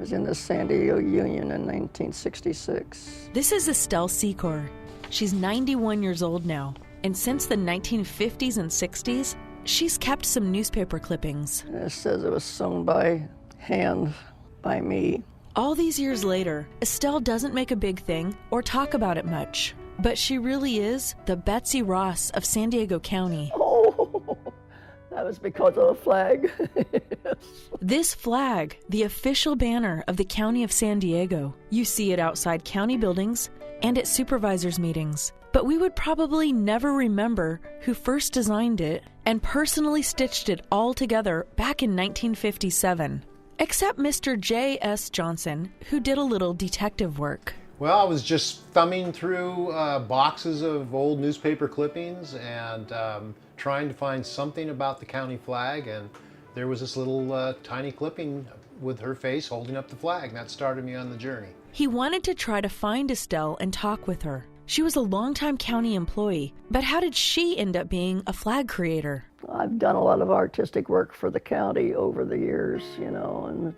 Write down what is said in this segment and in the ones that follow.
was in the San Diego Union in 1966. This is Estelle Secor. She's 91 years old now, and since the 1950s and 60s, she's kept some newspaper clippings. And it says it was sewn by hand by me. All these years later, Estelle doesn't make a big thing or talk about it much, but she really is the Betsy Ross of San Diego County. Oh, that was because of the flag. Yes. This flag, the official banner of the County of San Diego. You see it outside county buildings and at supervisors' meetings. But we would probably never remember who first designed it and personally stitched it all together back in 1957. Except Mr. J.S. Johnson, who did a little detective work. Well, I was just thumbing through boxes of old newspaper clippings and trying to find something about the county flag, and there was this little tiny clipping with her face holding up the flag, and that started me on the journey. He wanted to try to find Estelle and talk with her. She was a longtime county employee, but how did she end up being a flag creator? I've done a lot of artistic work for the county over the years, and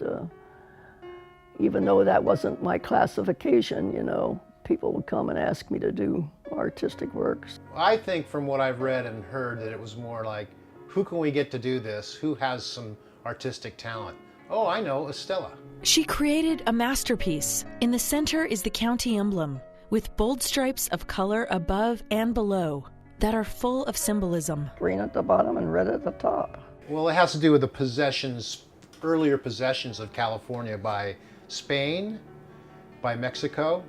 even though that wasn't my classification, people would come and ask me to do artistic works. I think from what I've read and heard that it was more like, who can we get to do this? Who has some artistic talent? Oh, I know, Estella. She created a masterpiece. In the center is the county emblem, with bold stripes of color above and below that are full of symbolism. Green at the bottom and red at the top. Well, it has to do with the earlier possessions of California by Spain, by Mexico,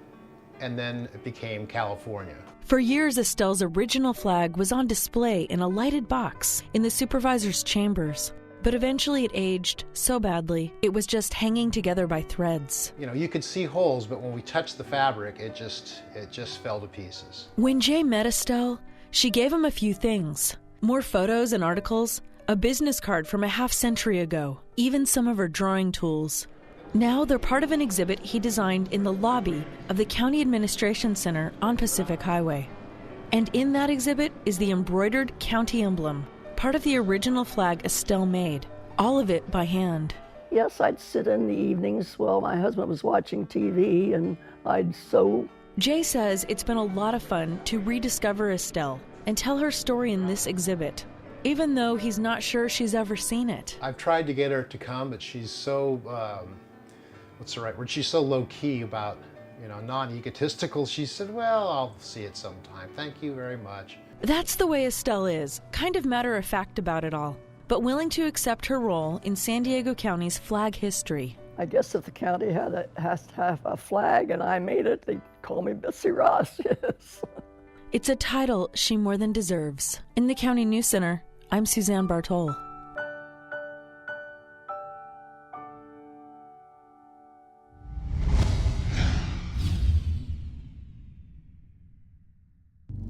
and then it became California. For years, Estelle's original flag was on display in a lighted box in the supervisor's chambers. But eventually it aged so badly, it was just hanging together by threads. You could see holes, but when we touched the fabric, it just fell to pieces. When Jay met Estelle, she gave him a few things. More photos and articles, a business card from a half-century ago, even some of her drawing tools. Now they're part of an exhibit he designed in the lobby of the County Administration Center on Pacific Highway. And in that exhibit is the embroidered county emblem, part of the original flag Estelle made, all of it by hand. Yes, I'd sit in the evenings while my husband was watching TV and I'd sew. Jay says it's been a lot of fun to rediscover Estelle and tell her story in this exhibit, even though he's not sure she's ever seen it. I've tried to get her to come, but she's so, what's the right word? She's so low-key about, non-egotistical. She said, well, I'll see it sometime. Thank you very much. That's the way Estelle is, kind of matter-of-fact about it all, but willing to accept her role in San Diego County's flag history. I guess if the county has to have a flag and I made it, they'd call me Betsy Ross, yes. It's a title she more than deserves. In the County News Center, I'm Suzanne Bartol.